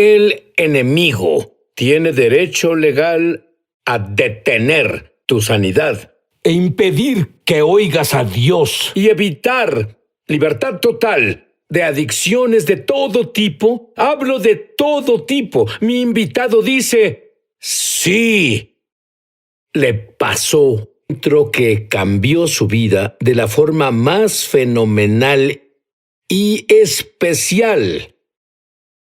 El enemigo tiene derecho legal a detener tu sanidad e impedir que oigas a Dios. y evitar libertad total de adicciones de todo tipo. Hablo de todo tipo. Mi invitado dice, sí, le pasó que cambió su vida de la forma más fenomenal y especial.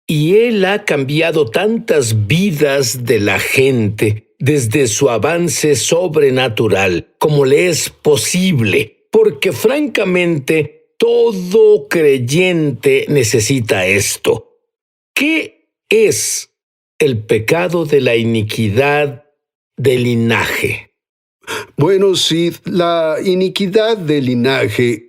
Y él ha cambiado tantas vidas de la gente desde su avance sobrenatural como le es posible, porque francamente todo creyente necesita esto. ¿Qué es el pecado de la iniquidad de linaje? Bueno, Sid, la iniquidad de linaje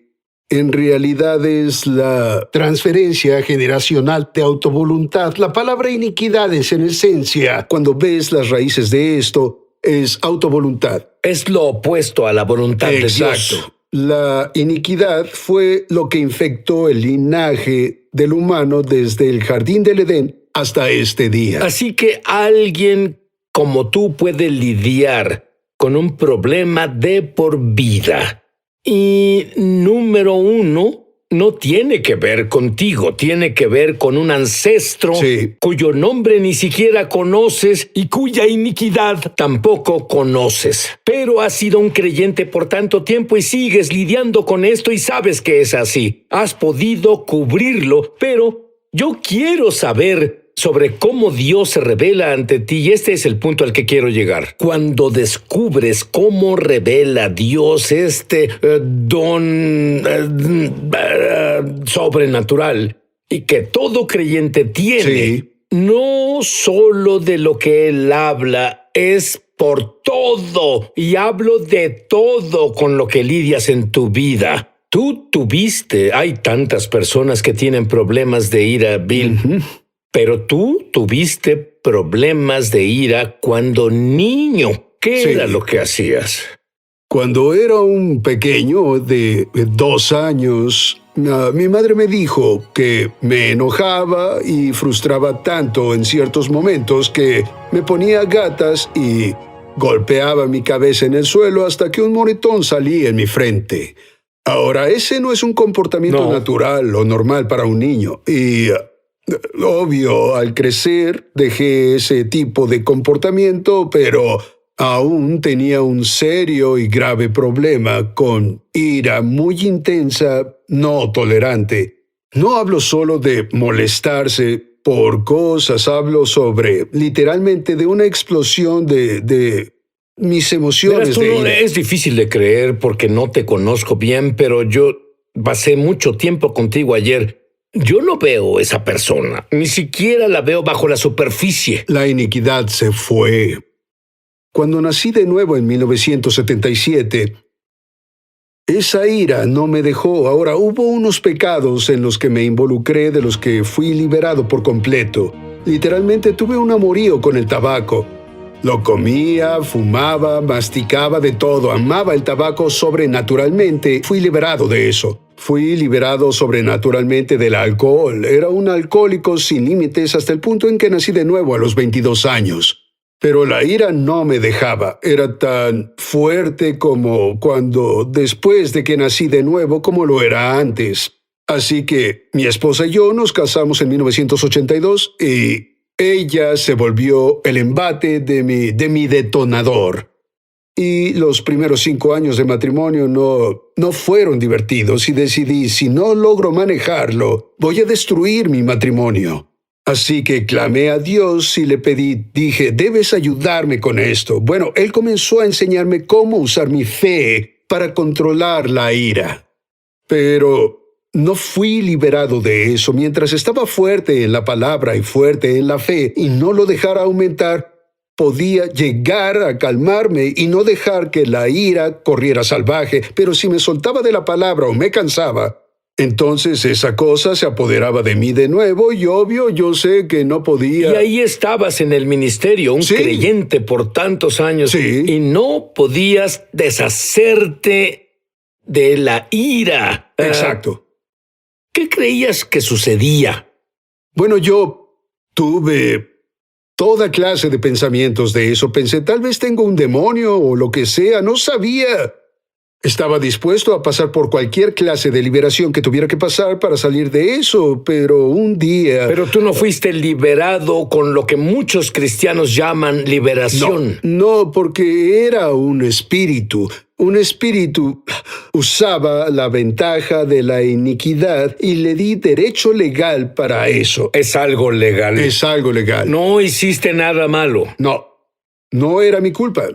en realidad es la transferencia generacional de autovoluntad. La palabra iniquidad es, en esencia, cuando ves las raíces de esto, es autovoluntad. Es lo opuesto a la voluntad de Dios. Exacto. La iniquidad fue lo que infectó el linaje del humano desde el jardín del Edén hasta este día. Así que alguien como tú puede lidiar con un problema de por vida. Y número uno, no tiene que ver contigo, tiene que ver con un ancestro cuyo nombre ni siquiera conoces y cuya iniquidad tampoco conoces. Pero has sido un creyente por tanto tiempo y sigues lidiando con esto y sabes que es así. Has podido cubrirlo, pero yo quiero saber sobre cómo Dios se revela ante ti, y este es el punto al que quiero llegar. Cuando descubres cómo revela Dios este don sobrenatural y que todo creyente tiene, no solo de lo que Él habla, es por todo, y hablo de todo con lo que lidias en tu vida. Hay tantas personas que tienen problemas de ira, Bill. Pero tú tuviste problemas de ira cuando niño. ¿Qué era lo que hacías? Cuando era un pequeño de 2 años, mi madre me dijo que me enojaba y frustraba tanto en ciertos momentos que me ponía gatas y golpeaba mi cabeza en el suelo hasta que un moretón salía en mi frente. Ahora, ese no es un comportamiento natural o normal para un niño. Y obvio, al crecer dejé ese tipo de comportamiento, pero aún tenía un serio y grave problema con ira muy intensa, no tolerante. No hablo solo de molestarse por cosas, hablo sobre, literalmente, de una explosión de mis emociones. Es difícil de creer porque no te conozco bien, pero yo pasé mucho tiempo contigo ayer. Yo no veo esa persona, ni siquiera la veo bajo la superficie. La iniquidad se fue. Cuando nací de nuevo en 1977, esa ira no me dejó. Ahora, hubo unos pecados en los que me involucré, de los que fui liberado por completo. Literalmente tuve un amorío con el tabaco. Lo comía, fumaba, masticaba de todo, amaba el tabaco sobrenaturalmente. Fui liberado de eso. Fui liberado sobrenaturalmente del alcohol. Era un alcohólico sin límites hasta el punto en que nací de nuevo a los 22 años. Pero la ira no me dejaba. Era tan fuerte como cuando después de que nací de nuevo como lo era antes. Así que mi esposa y yo nos casamos en 1982 y ella se volvió el embate de mi detonador. Y los primeros 5 años de matrimonio no fueron divertidos y decidí, si no logro manejarlo, voy a destruir mi matrimonio. Así que clamé a Dios y le dije, debes ayudarme con esto. Bueno, Él comenzó a enseñarme cómo usar mi fe para controlar la ira. Pero no fui liberado de eso. Mientras estaba fuerte en la palabra y fuerte en la fe y no lo dejara aumentar, podía llegar a calmarme y no dejar que la ira corriera salvaje, pero si me soltaba de la palabra o me cansaba, entonces esa cosa se apoderaba de mí de nuevo y obvio yo sé que no podía. Y ahí estabas en el ministerio, un creyente por tantos años, y no podías deshacerte de la ira. Exacto. ¿Qué creías que sucedía? Bueno, yo Tuve toda clase de pensamientos de eso. Pensé, tal vez tengo un demonio o lo que sea, no sabía. Estaba dispuesto a pasar por cualquier clase de liberación que tuviera que pasar para salir de eso, pero un día... Pero tú no fuiste liberado con lo que muchos cristianos llaman liberación. No, porque era un espíritu. Un espíritu usaba la ventaja de la iniquidad y le di derecho legal para eso. Es algo legal. Es algo legal. No hiciste nada malo. No era mi culpa.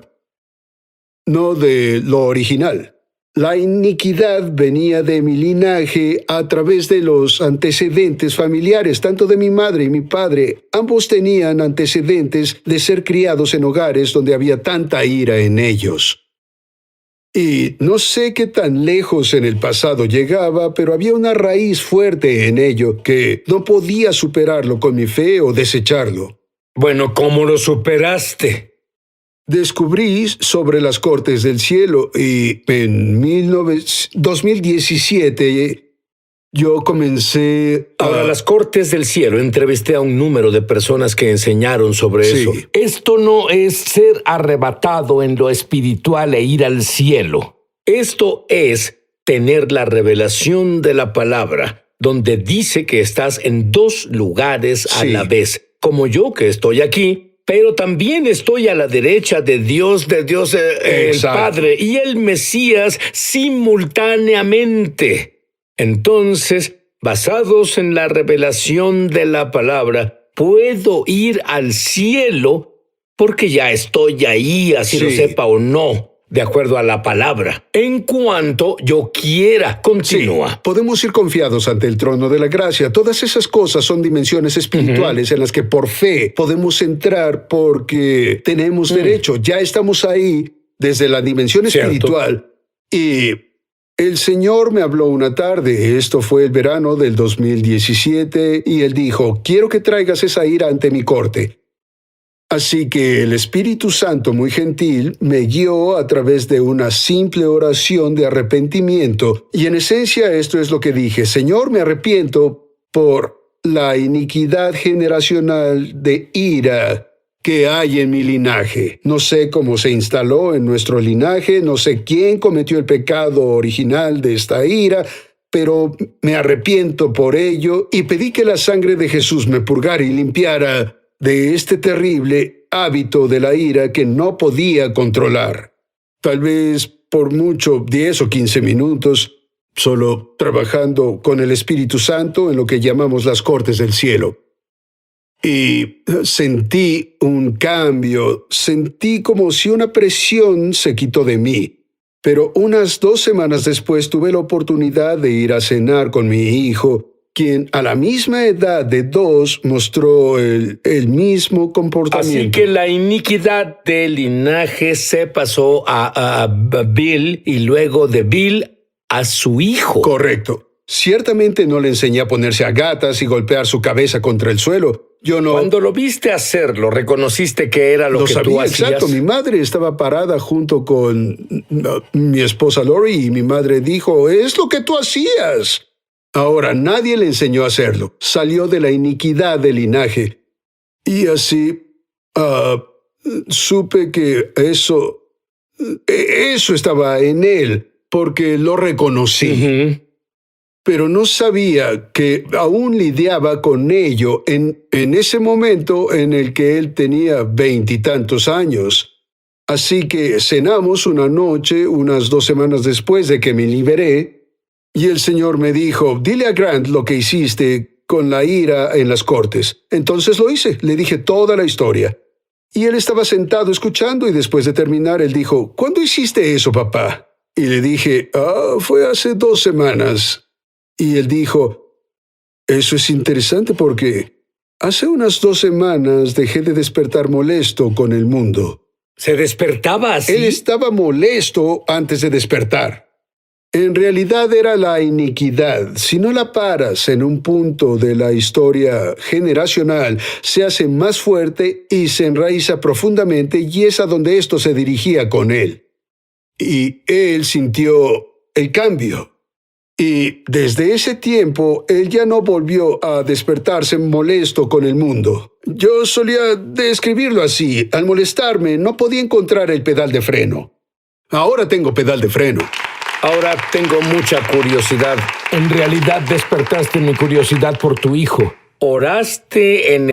No de lo original. La iniquidad venía de mi linaje a través de los antecedentes familiares, tanto de mi madre y mi padre. Ambos tenían antecedentes de ser criados en hogares donde había tanta ira en ellos. Y no sé qué tan lejos en el pasado llegaba, pero había una raíz fuerte en ello que no podía superarlo con mi fe o desecharlo. Bueno, ¿cómo lo superaste? Descubrí sobre las cortes del cielo y en 2017 yo comencé a... Ahora, las cortes del cielo, entrevisté a un número de personas que enseñaron sobre Sí. eso. Esto no es ser arrebatado en lo espiritual e ir al cielo. Esto es tener la revelación de la palabra, donde dice que estás en dos lugares a Sí. la vez, como yo que estoy aquí, pero también estoy a la derecha de Dios, el Exacto. Padre y el Mesías simultáneamente. Entonces, basados en la revelación de la palabra, puedo ir al cielo porque ya estoy ahí, así lo Sí. sepa o no, de acuerdo a la palabra. En cuanto yo quiera, continúa. Sí, podemos ir confiados ante el trono de la gracia. Todas esas cosas son dimensiones espirituales en las que por fe podemos entrar porque tenemos derecho. Ya estamos ahí desde la dimensión Cierto. espiritual. Y el Señor me habló una tarde, esto fue el verano del 2017, y Él dijo, quiero que traigas esa ira ante mi corte. Así que el Espíritu Santo, muy gentil, me guió a través de una simple oración de arrepentimiento. Y en esencia esto es lo que dije, Señor, me arrepiento por la iniquidad generacional de ira que hay en mi linaje. No sé cómo se instaló en nuestro linaje, no sé quién cometió el pecado original de esta ira, pero me arrepiento por ello y pedí que la sangre de Jesús me purgara y limpiara de este terrible hábito de la ira que no podía controlar. Tal vez por mucho 10 o 15 minutos, solo trabajando con el Espíritu Santo en lo que llamamos las cortes del cielo. Y sentí un cambio, sentí como si una presión se quitó de mí. Pero unas 2 semanas después tuve la oportunidad de ir a cenar con mi hijo, quien a la misma edad de 2 mostró el mismo comportamiento. Así que la iniquidad del linaje se pasó a Bill y luego de Bill a su hijo. Correcto. Ciertamente no le enseñé a ponerse a gatas y golpear su cabeza contra el suelo. Yo no... Cuando lo viste hacerlo, reconociste que era lo que tú sabía, hacías. exacto. Mi madre estaba parada junto con mi esposa Lori y mi madre dijo, es lo que tú hacías. Ahora, nadie le enseñó a hacerlo. Salió de la iniquidad del linaje. Y así supe que eso estaba en él, porque lo reconocí. Ujú. Pero no sabía que aún lidiaba con ello en ese momento en el que él tenía 20 y tantos años. Así que cenamos una noche, unas 2 semanas después de que me liberé, y el Señor me dijo, dile a Grant lo que hiciste con la ira en las cortes. Entonces lo hice, le dije toda la historia. Y él estaba sentado escuchando y después de terminar él dijo, ¿cuándo hiciste eso, papá? Y le dije, fue hace 2 semanas. Y él dijo, eso es interesante porque hace unas 2 semanas dejé de despertar molesto con el mundo. ¿Se despertaba así? Él estaba molesto antes de despertar. En realidad era la iniquidad. Si no la paras en un punto de la historia generacional, se hace más fuerte y se enraiza profundamente y es a donde esto se dirigía con él. Y él sintió el cambio. Y desde ese tiempo, él ya no volvió a despertarse molesto con el mundo. Yo solía describirlo así. Al molestarme, no podía encontrar el pedal de freno. Ahora tengo pedal de freno. Ahora tengo mucha curiosidad. En realidad despertaste mi curiosidad por tu hijo. ¿Oraste en...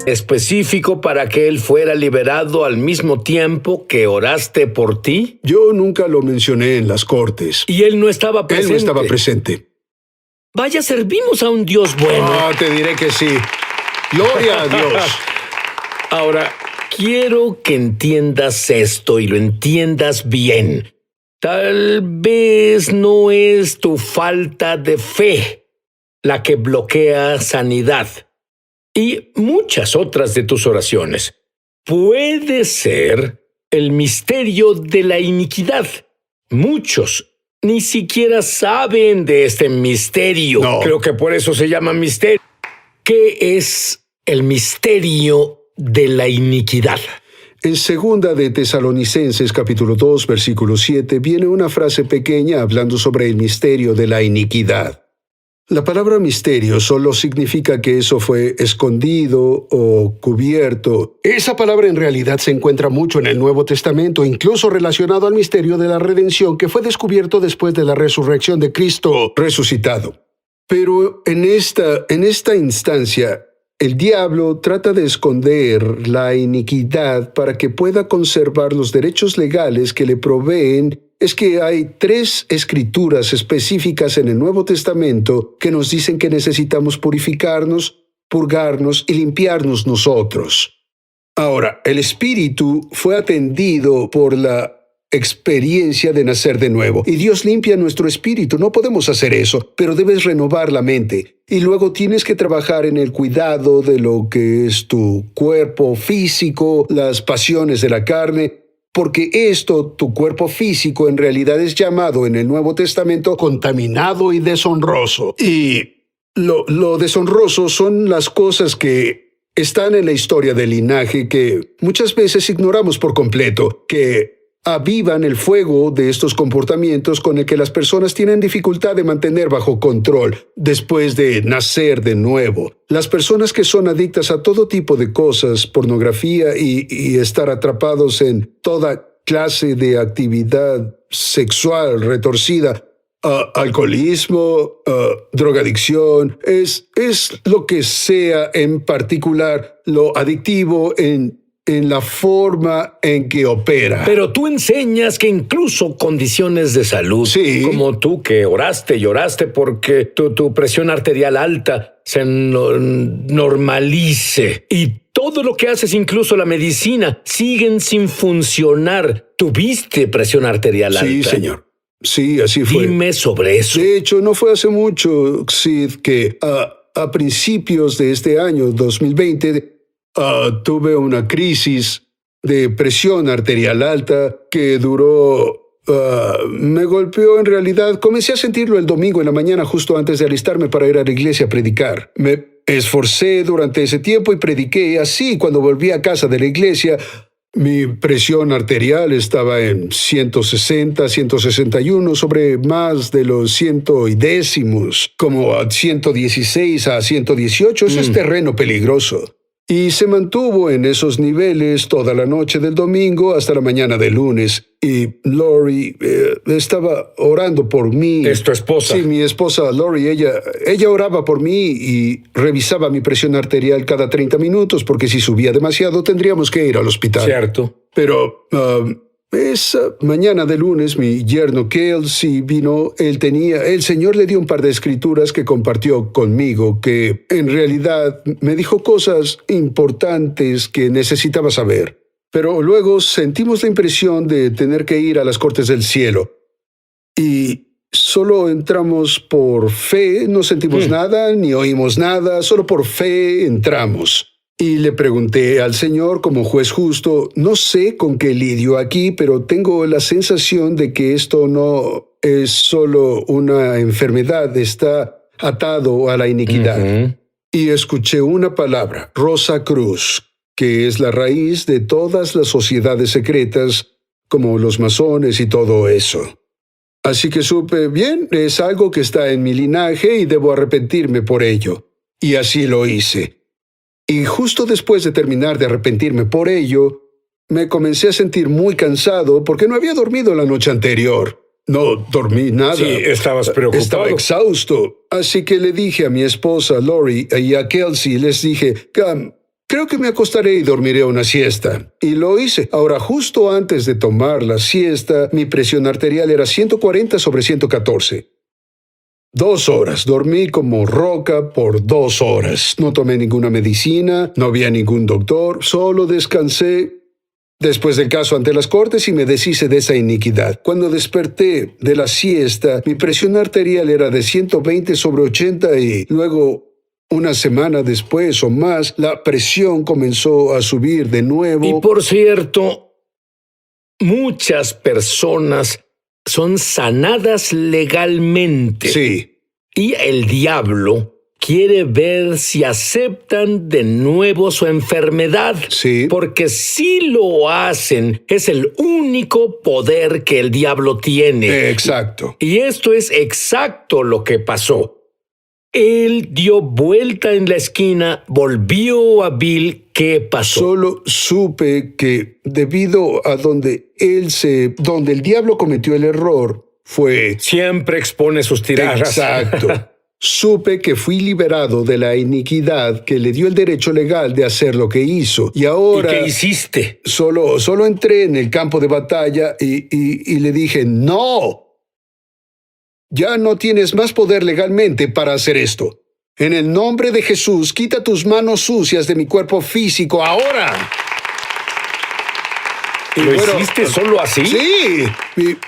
específico para que él fuera liberado al mismo tiempo que oraste por ti? Yo nunca lo mencioné en las cortes. Y él no estaba presente. Él no estaba presente. Vaya, servimos a un Dios bueno. Te diré que sí. Gloria a Dios. Ahora, quiero que entiendas esto y lo entiendas bien. Tal vez no es tu falta de fe la que bloquea sanidad y muchas otras de tus oraciones. Puede ser el misterio de la iniquidad. Muchos ni siquiera saben de este misterio. No. Creo que por eso se llama misterio. ¿Qué es el misterio de la iniquidad? En segunda de Tesalonicenses, capítulo 2, versículo 7, viene una frase pequeña hablando sobre el misterio de la iniquidad. La palabra misterio solo significa que eso fue escondido o cubierto. Esa palabra en realidad se encuentra mucho en el Nuevo Testamento, incluso relacionado al misterio de la redención que fue descubierto después de la resurrección de Cristo resucitado. Pero en esta instancia, el diablo trata de esconder la iniquidad para que pueda conservar los derechos legales que le proveen. Es que hay 3 escrituras específicas en el Nuevo Testamento que nos dicen que necesitamos purificarnos, purgarnos y limpiarnos nosotros. Ahora, el espíritu fue atendido por la experiencia de nacer de nuevo. Y Dios limpia nuestro espíritu. No podemos hacer eso, pero debes renovar la mente. Y luego tienes que trabajar en el cuidado de lo que es tu cuerpo físico, las pasiones de la carne, porque tu cuerpo físico, en realidad es llamado en el Nuevo Testamento contaminado y deshonroso. Y lo deshonroso son las cosas que están en la historia del linaje que muchas veces ignoramos por completo, que avivan el fuego de estos comportamientos con el que las personas tienen dificultad de mantener bajo control después de nacer de nuevo. Las personas que son adictas a todo tipo de cosas, pornografía y estar atrapados en toda clase de actividad sexual retorcida, alcoholismo, drogadicción, es lo que sea en particular lo adictivo en la forma en que opera. Pero tú enseñas que incluso condiciones de salud, sí, como tú que oraste y oraste porque tu presión arterial alta se normalice y todo lo que haces, incluso la medicina, siguen sin funcionar. ¿Tuviste presión arterial alta? Sí, señor. Sí, así fue. Dime sobre eso. De hecho, no fue hace mucho, Sid, que a principios de este año, 2020, tuve una crisis de presión arterial alta que duró, me golpeó en realidad. Comencé a sentirlo el domingo en la mañana justo antes de alistarme para ir a la iglesia a predicar. Me esforcé durante ese tiempo y prediqué. Así, cuando volví a casa de la iglesia, mi presión arterial estaba en 160, 161, sobre más de los 100 y décimos, como a 116 a 118. Eso es terreno peligroso. Y se mantuvo en esos niveles toda la noche del domingo hasta la mañana del lunes. Y Lori estaba orando por mí. ¿Es tu esposa? Sí, mi esposa Lori, ella oraba por mí y revisaba mi presión arterial cada 30 minutos porque si subía demasiado tendríamos que ir al hospital. Cierto. Pero esa mañana de lunes mi yerno Kelsey vino. El Señor le dio un par de escrituras que compartió conmigo que en realidad me dijo cosas importantes que necesitaba saber. Pero luego sentimos la impresión de tener que ir a las cortes del cielo. Y solo entramos por fe, no sentimos nada, ni oímos nada, solo por fe entramos. Y le pregunté al Señor como juez justo, no sé con qué lidio aquí, pero tengo la sensación de que esto no es solo una enfermedad, está atado a la iniquidad. Y escuché una palabra, Rosa Cruz, que es la raíz de todas las sociedades secretas, como los masones y todo eso. Así que supe, bien, es algo que está en mi linaje y debo arrepentirme por ello. Y así lo hice. Y justo después de terminar de arrepentirme por ello, me comencé a sentir muy cansado porque no había dormido la noche anterior. No dormí nada. Sí, estabas preocupado. Estaba exhausto. Así que le dije a mi esposa Lori y a Kelsey, les dije, creo que me acostaré y dormiré una siesta. Y lo hice. Ahora, justo antes de tomar la siesta, mi presión arterial era 140/114. 2 horas. Dormí como roca por 2 horas. No tomé ninguna medicina, no había ningún doctor, solo descansé después del caso ante las cortes y me deshice de esa iniquidad. Cuando desperté de la siesta, mi presión arterial era de 120/80 y luego, una semana después o más, la presión comenzó a subir de nuevo. Y por cierto, muchas personas son sanadas legalmente. Sí. Y el diablo quiere ver si aceptan de nuevo su enfermedad. Sí. Porque si lo hacen, es el único poder que el diablo tiene. Exacto. Y esto es exacto lo que pasó. Él dio vuelta en la esquina, volvió a Bill. ¿Qué pasó? Solo supe que debido a donde el diablo cometió el error fue... Siempre expone sus tiradas. Exacto. Supe que fui liberado de la iniquidad que le dio el derecho legal de hacer lo que hizo. Y ahora... ¿Y qué hiciste? Solo entré en el campo de batalla y le dije, ¡no! Ya no tienes más poder legalmente para hacer esto. En el nombre de Jesús, quita tus manos sucias de mi cuerpo físico ahora. ¿Lo hiciste solo así? Sí.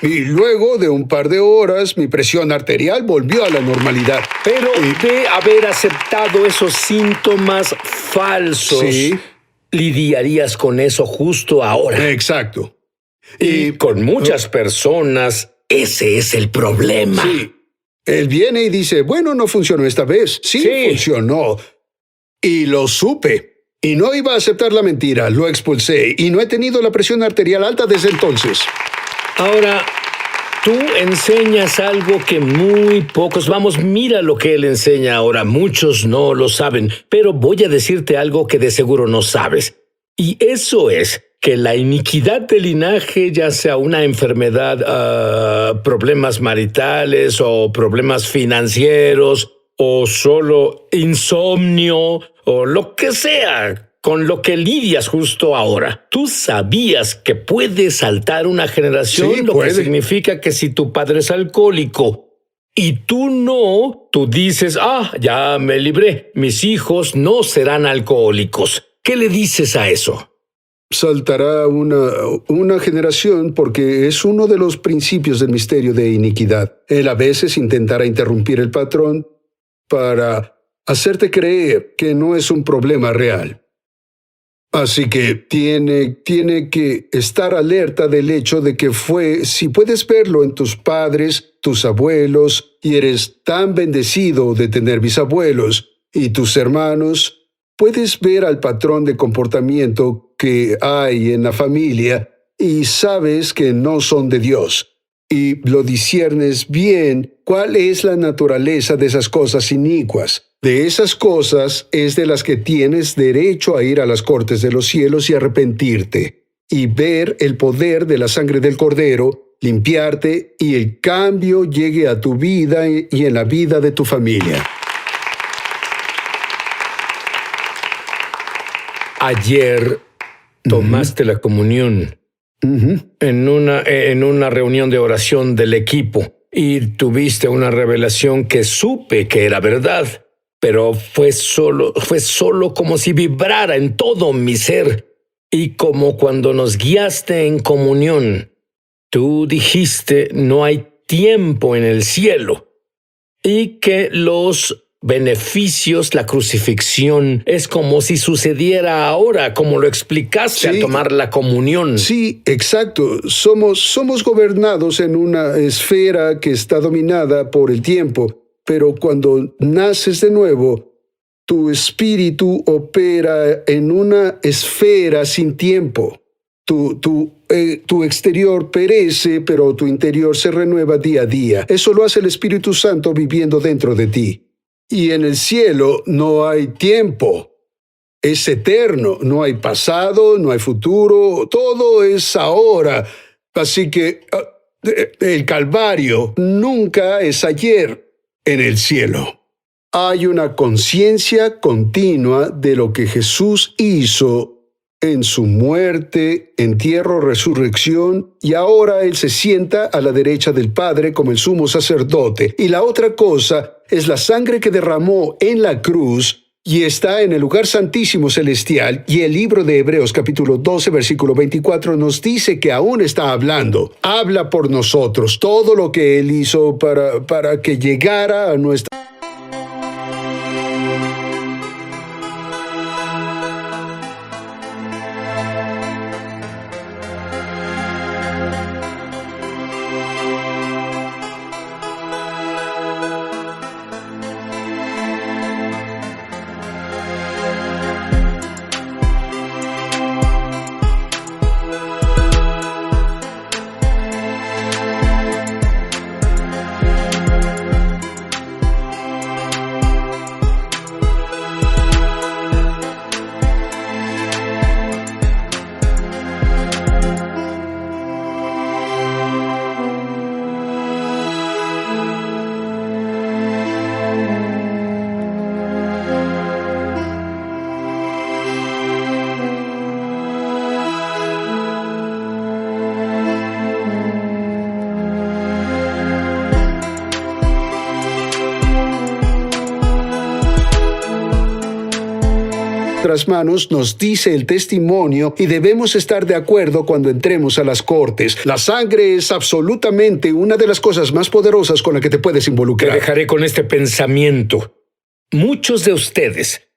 Y luego de un par de horas, mi presión arterial volvió a la normalidad. Pero de haber aceptado esos síntomas falsos, Sí. lidiarías con eso justo ahora. Exacto. Y con muchas personas, ese es el problema. Sí. Él viene y dice, bueno, no funcionó esta vez. Sí, funcionó. Y lo supe. Y no iba a aceptar la mentira. Lo expulsé. Y no he tenido la presión arterial alta desde entonces. Ahora, tú enseñas algo que muy pocos... Vamos, mira lo que él enseña ahora. Muchos no lo saben. Pero voy a decirte algo que de seguro no sabes. Y eso es que la iniquidad del linaje, ya sea una enfermedad, problemas maritales o problemas financieros o solo insomnio o lo que sea con lo que lidias justo ahora. Tú sabías que puede saltar una generación, Sí, lo puede. que significa que si tu padre es alcohólico y tú no, tú dices, ya me libré, mis hijos no serán alcohólicos. ¿Qué le dices a eso? Saltará una generación porque es uno de los principios del misterio de iniquidad. Él a veces intentará interrumpir el patrón para hacerte creer que no es un problema real. Así que tiene que estar alerta del hecho de que si puedes verlo en tus padres, tus abuelos, y eres tan bendecido de tener bisabuelos, y tus hermanos, puedes ver al patrón de comportamiento que hay en la familia y sabes que no son de Dios. Y lo disciernes bien cuál es la naturaleza de esas cosas inicuas. De esas cosas es de las que tienes derecho a ir a las cortes de los cielos y arrepentirte, y ver el poder de la sangre del Cordero, limpiarte y el cambio llegue a tu vida y en la vida de tu familia. Ayer tomaste la comunión en una reunión de oración del equipo y tuviste una revelación que supe que era verdad, pero fue solo como si vibrara en todo mi ser. Y como cuando nos guiaste en comunión, tú dijiste no hay tiempo en el cielo y que los beneficios, la crucifixión, es como si sucediera ahora, como lo explicaste al tomar la comunión. Sí, exacto. Somos gobernados en una esfera que está dominada por el tiempo, pero cuando naces de nuevo, tu espíritu opera en una esfera sin tiempo. Tu exterior perece, pero tu interior se renueva día a día. Eso lo hace el Espíritu Santo viviendo dentro de ti. Y en el cielo no hay tiempo. Es eterno. No hay pasado, no hay futuro. Todo es ahora. Así que el Calvario nunca es ayer en el cielo. Hay una conciencia continua de lo que Jesús hizo en su muerte, entierro, resurrección, y ahora Él se sienta a la derecha del Padre como el sumo sacerdote. Y la otra cosa es la sangre que derramó en la cruz y está en el lugar santísimo celestial. Y el libro de Hebreos capítulo 12, versículo 24 nos dice que aún está hablando. Habla por nosotros todo lo que Él hizo para que llegara a nuestra... manos nos dice el testimonio y debemos estar de acuerdo cuando entremos a las cortes. La sangre es absolutamente una de las cosas más poderosas con la que te puedes involucrar. Te dejaré con este pensamiento. Muchos de ustedes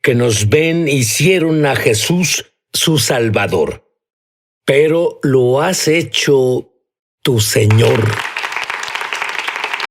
que nos ven hicieron a Jesús su Salvador, pero lo has hecho tu Señor.